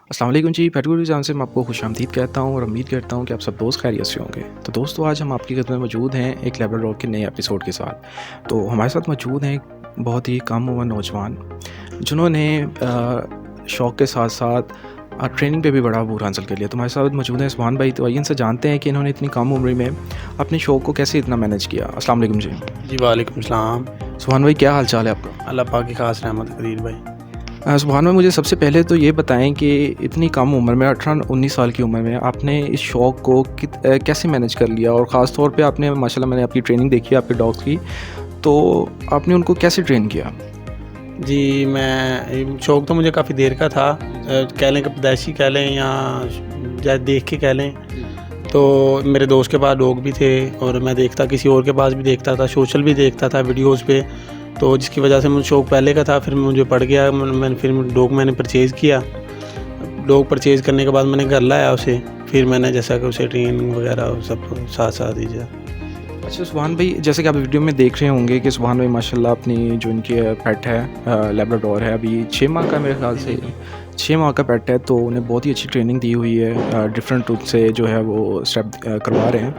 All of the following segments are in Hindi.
अस्सलाम वालेकुम जी, पेटगुरु जान से मैं आपको खुशामदीद कहता हूँ और उम्मीद करता हूँ कि आप सब दोस्त खैरियत से होंगे। तो दोस्तों, आज हम आपकी खिदमत में मौजूद हैं एक लैब्राडोर के नए एपिसोड के साथ। तो हमारे साथ मौजूद हैं एक बहुत ही कम उम्र नौजवान जिन्होंने शौक़ के साथ साथ ट्रेनिंग पे भी बड़ा अबूर हासिल कर लिया। तो हमारे साथ मौजूद हैं सुभान भाई। तो आइए इनसे जानते हैं कि इन्होंने इतनी कम उम्र में अपने शौक़ को कैसे इतना मैनेज किया। अस्सलाम वालेकुम जी। जी वालेकुम सलाम। सुभान भाई, क्या हाल चाल है आपका? अल्लाह पाक की खास रहमत कदीर भाई। सुभान भाई, मुझे सबसे पहले तो ये बताएं कि इतनी कम उम्र में 18-19 साल की उम्र में आपने इस शौक़ को कैसे मैनेज कर लिया, और ख़ास तौर पे आपने माशाल्लाह मैंने आपकी ट्रेनिंग देखी है आपके डॉग्स की, तो आपने उनको कैसे ट्रेन किया? जी, मैं शौक़ तो मुझे काफ़ी देर का था, कह लें कि पैदाइशी कह लें या देख के कह लें। तो मेरे दोस्त के पास डॉग भी थे और मैं देखता किसी और के पास भी देखता था, सोशल भी देखता था वीडियोज़ पे, तो जिसकी वजह से मुझे शौक़ पहले का था। फिर मुझे पड़ गया, फिर डॉग मैंने परचेज़ किया। डॉग परचेज़ करने के बाद मैंने घर लाया उसे, फिर मैंने जैसा कि उसे ट्रेनिंग वगैरह सब साथ साथ दीजिए। अच्छा सुभान भाई, जैसे कि आप वीडियो में देख रहे होंगे कि सुभान भाई माशाल्लाह अपनी जो इनकी पेट है लैब्राडोर है, अभी 6 माह का, मेरे ख्याल से 6 माह का पेट है। तो उन्हें बहुत ही अच्छी ट्रेनिंग दी हुई है, डिफरेंट रूप से जो है वो स्टेप करवा रहे हैं।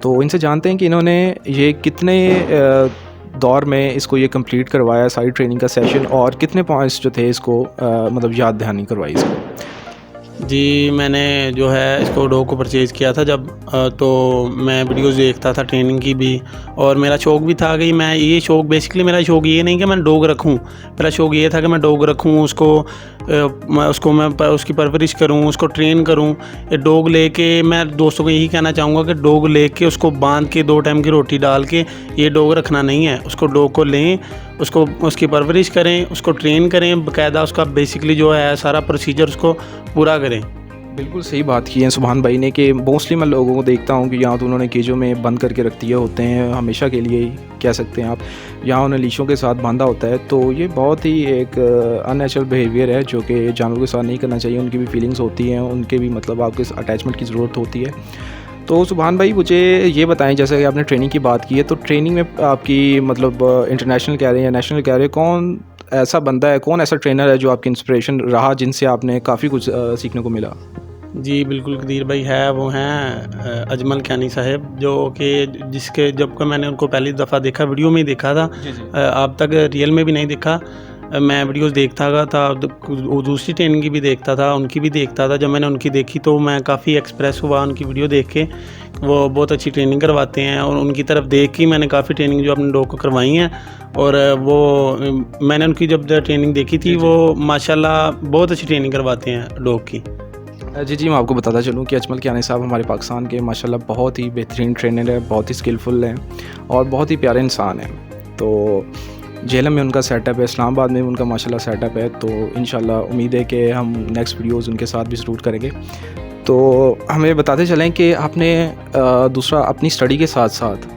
तो इनसे जानते हैं कि इन्होंने ये कितने दौर में इसको ये कंप्लीट करवाया सारी ट्रेनिंग का सेशन, और कितने पॉइंट्स जो थे इसको मतलब याद दहानी करवाई इसको। जी, मैंने जो है इसको डॉग को परचेज़ किया था जब, तो मैं वीडियोज़ देखता था ट्रेनिंग की भी, और मेरा शौक़ भी था कि मैं ये शौक़ बेसिकली मेरा शौक़ ये नहीं कि मैं डॉग रखूं। मेरा शौक़ ये था कि मैं डॉग रखूं, उसको मैं उसकी परवरिश करूं, उसको ट्रेन करूं। ये डॉग लेके मैं दोस्तों को यही कहना चाहूँगा कि डॉग लेके उसको बांध के 2 टाइम की रोटी डाल के ये डॉग रखना नहीं है। उसको डॉग को लें, उसको उसकी परवरिश करें, उसको ट्रेन करें बाकायदा, उसका बेसिकली जो है सारा प्रोसीजर उसको पूरा करें। बिल्कुल सही बात की है सुभान भाई ने कि मोस्टली मैं लोगों को देखता हूँ कि यहाँ तो उन्होंने केजों में बंद करके रख दिए होते हैं, हमेशा के लिए ही कह सकते हैं आप। यहाँ उन्हें लीशों के साथ बांधा होता है, तो ये बहुत ही एक अननेचुरल बिहेवियर है जो कि जानवरों के साथ नहीं करना चाहिए। उनकी भी फीलिंग्स होती हैं, उनके भी मतलब आपके अटैचमेंट की ज़रूरत होती है। तो सुभान भाई, मुझे ये बताएं, जैसे कि आपने ट्रेनिंग की बात की है, तो ट्रेनिंग में आपकी मतलब इंटरनेशनल कह रहे हैं या नेशनल कह रहे हैं, कौन ऐसा बंदा है, कौन ऐसा ट्रेनर है जो आपकी इंस्पिरेशन रहा, जिनसे आपने काफ़ी कुछ सीखने को मिला? जी बिल्कुल कदीर भाई है, वो हैं अजमल कैनी साहब, जो कि जिसके जब का मैंने उनको पहली दफ़ा देखा वीडियो में ही देखा था। अब तक रियल में भी नहीं देखा। मैं वीडियोस देखता था, दूसरी ट्रेनिंग की भी देखता था, उनकी भी देखता था। जब मैंने उनकी देखी तो मैं काफ़ी एक्सप्रेस हुआ उनकी वीडियो देख के। वो बहुत अच्छी ट्रेनिंग करवाते हैं, और उनकी तरफ देख के मैंने काफ़ी ट्रेनिंग जो अपने डॉग को करवाई हैं। और वो मैंने उनकी जब ट्रेनिंग देखी थी, वो माशाल्लाह बहुत अच्छी ट्रेनिंग करवाते हैं डॉग की। जी, मैं आपको बताता चलूँ कि अजमल कियानी साहब हमारे पाकिस्तान के माशाल्लाह बहुत ही बेहतरीन ट्रेनर है, बहुत ही स्किलफुल हैं और बहुत ही प्यारे इंसान हैं। तो झेलम में उनका सेटअप है, इस्लामाबाद में उनका माशाल्लाह सेटअप है। तो इंशाल्लाह उम्मीद है कि हम नेक्स्ट वीडियोज़ उनके साथ भी ज़रूर करेंगे। तो हमें बताते चलें कि आपने दूसरा अपनी स्टडी के साथ साथ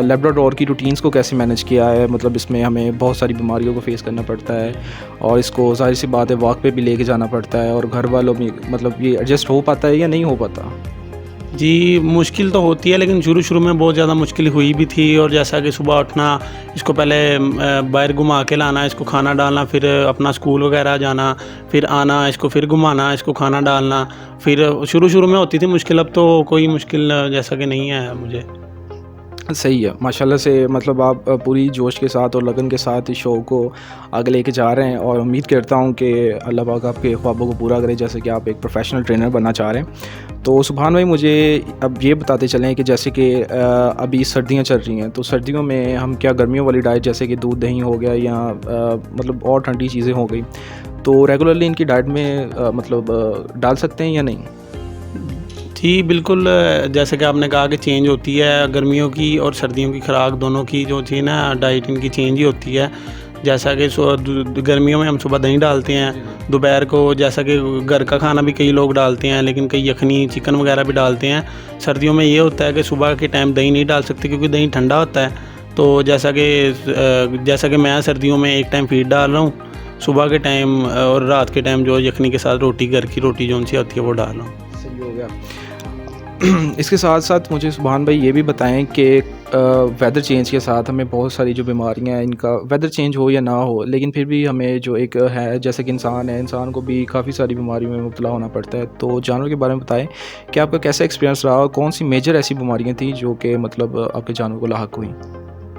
लैब्राडोर की रूटीन्स को कैसे मैनेज किया है। मतलब इसमें हमें बहुत सारी बीमारियों को फेस करना पड़ता है, और इसको ज़ाहिर सी बात है वॉक पे भी लेके जाना पड़ता है, और घर वालों में मतलब ये एडजस्ट हो पाता है या नहीं हो पाता? जी, मुश्किल तो होती है, लेकिन शुरू में बहुत ज़्यादा मुश्किल हुई भी थी। और जैसा कि सुबह उठना, इसको पहले बाहर घुमा के लाना, इसको खाना डालना, फिर अपना स्कूल वगैरह जाना, फिर आना, इसको फिर घुमाना, इसको खाना डालना, फिर शुरू में होती थी मुश्किल। अब तो कोई मुश्किल जैसा कि नहीं है मुझे। सही है माशाल्लाह से, मतलब आप पूरी जोश के साथ और लगन के साथ इस शो को आगे लेके जा रहे हैं, और उम्मीद करता हूं कि अल्लाह पाक आपके ख्वाबों को पूरा करे, जैसे कि आप एक प्रोफेशनल ट्रेनर बनना चाह रहे हैं। तो सुभान भाई, मुझे अब ये बताते चलें कि जैसे कि अभी सर्दियां चल रही हैं, तो सर्दियों में हम क्या गर्मियों वाली डाइट जैसे कि दूध दही हो गया या मतलब और ठंडी चीज़ें हो गई, तो रेगुलरली इनकी डाइट में मतलब डाल सकते हैं या नहीं? जी बिल्कुल, जैसे कि आपने कहा कि चेंज होती है गर्मियों की और सर्दियों की खुराक दोनों की जो थी ना, डाइट इनकी चेंज ही होती है। जैसा कि गर्मियों में हम सुबह दही डालते हैं, दोपहर को जैसा कि घर का खाना भी कई लोग डालते हैं, लेकिन कई यखनी चिकन वगैरह भी डालते हैं। सर्दियों में ये होता है कि सुबह के टाइम दही नहीं डाल सकते क्योंकि दही ठंडा होता है। तो जैसा कि मैं सर्दियों में एक टाइम फीड डाल रहा हूँ सुबह के टाइम, और रात के टाइम जो यखनी के साथ रोटी, घर की रोटी जो सी होती है वो डाल रहा हूँ। सही हो गया। इसके साथ साथ मुझे सुभान भाई ये भी बताएं कि वेदर चेंज के साथ हमें बहुत सारी जो बीमारियां हैं, इनका वेदर चेंज हो या ना हो, लेकिन फिर भी हमें जो एक है, जैसे कि इंसान है, इंसान को भी काफ़ी सारी बीमारियों में मुब्तला होना पड़ता है। तो जानवर के बारे में बताएं कि आपका कैसा एक्सपीरियंस रहा और कौन सी मेजर ऐसी बीमारियां थी जो कि मतलब आपके जानवर को लाहक हुई?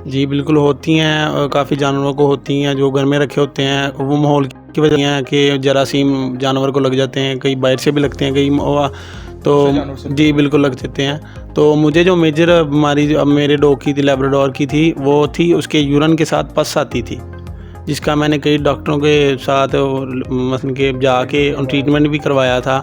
जी बिल्कुल होती हैं, काफ़ी जानवरों को होती हैं जो घर में रखे होते हैं। वो माहौल की वजह है कि जरासीम जानवर को लग जाते हैं, कई बाहर से भी लगते हैं, कई तो जी बिल्कुल लग जाते हैं। तो मुझे जो मेजर बीमारी अब मेरे डॉग की थी, लैब्राडोर की थी, वो थी उसके यूरिन के साथ पस आती थी, जिसका मैंने कई डॉक्टरों के साथ मतलब कि जाके ट्रीटमेंट भी करवाया था।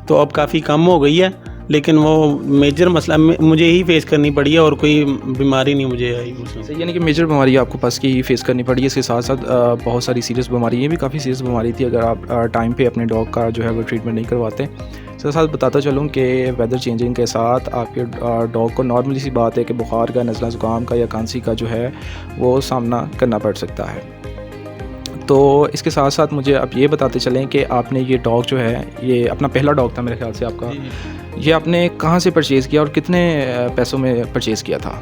तो अब काफ़ी कम हो गई है, लेकिन वो मेजर मसला मुझे ही फेस करनी पड़ी है और कोई बीमारी नहीं मुझे आई मुझसे। यानी कि मेजर बीमारी आपको पस की ही फेस करनी पड़ी है। इसके साथ साथ बहुत सारी सीरियस बीमारी, ये भी काफ़ी सीरियस बीमारी थी अगर आप टाइम पे अपने डॉग का जो है वो ट्रीटमेंट नहीं करवाते। इसके साथ बताता चलूँ कि वेदर चेंजिंग के साथ आपके डॉग को नॉर्मली सी बात है कि बुखार का, नज़ला ज़ुकाम का या खांसी का जो है वो सामना करना पड़ सकता है। तो इसके साथ साथ मुझे आप ये बताते चलें कि आपने ये डॉग जो है, ये अपना पहला डॉग था मेरे ख्याल से आपका, ये आपने कहाँ से परचेज़ किया और कितने पैसों में परचेज़ किया था?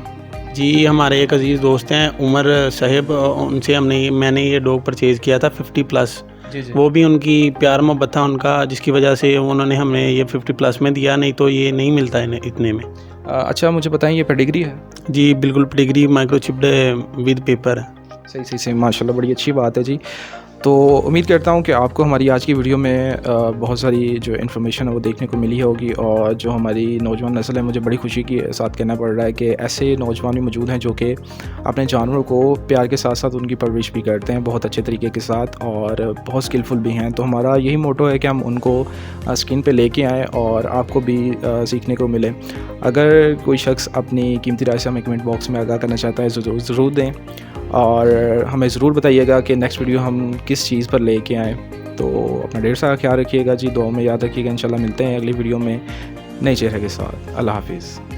जी हमारे एक अजीज़ दोस्त हैं उमर साहब, उनसे मैंने ये डॉग परचेज़ किया था 50+। वो भी उनकी प्यार मोहब्बत था उनका, जिसकी वजह से उन्होंने हमें ये 50+ में दिया, नहीं तो ये नहीं मिलता है इतने में। अच्छा मुझे बताएं, ये पेडिग्री है? जी बिल्कुल पेडिग्री, माइक्रोचिप्ड विद पेपर है। सही माशाल्लाह, बड़ी अच्छी बात है जी। तो उम्मीद करता हूँ कि आपको हमारी आज की वीडियो में बहुत सारी जो इन्फॉर्मेशन है वो देखने को मिली होगी, और जो हमारी नौजवान नस्ल है, मुझे बड़ी खुशी के साथ कहना पड़ रहा है कि ऐसे नौजवान भी मौजूद हैं जो कि अपने जानवरों को प्यार के साथ साथ उनकी परवरिश भी करते हैं बहुत अच्छे तरीके के साथ, और बहुत स्किलफुल भी हैं। तो हमारा यही मोटो है कि हम उनको स्क्रीन पे लेके आएँ और आपको भी सीखने को मिले। अगर कोई शख्स अपनी कीमती राय से हमें कमेंट बॉक्स में आगाह करना चाहता है, ज़रूर दें, और हमें ज़रूर बताइएगा कि नेक्स्ट वीडियो हम किस चीज़ पर लेके आएँ। तो अपना ढेर सारा ख्याल रखिएगा जी, दुआ में याद रखिएगा। इंशाल्लाह मिलते हैं अगली वीडियो में नए चेहरे के साथ। अल्लाह हाफ़िज़।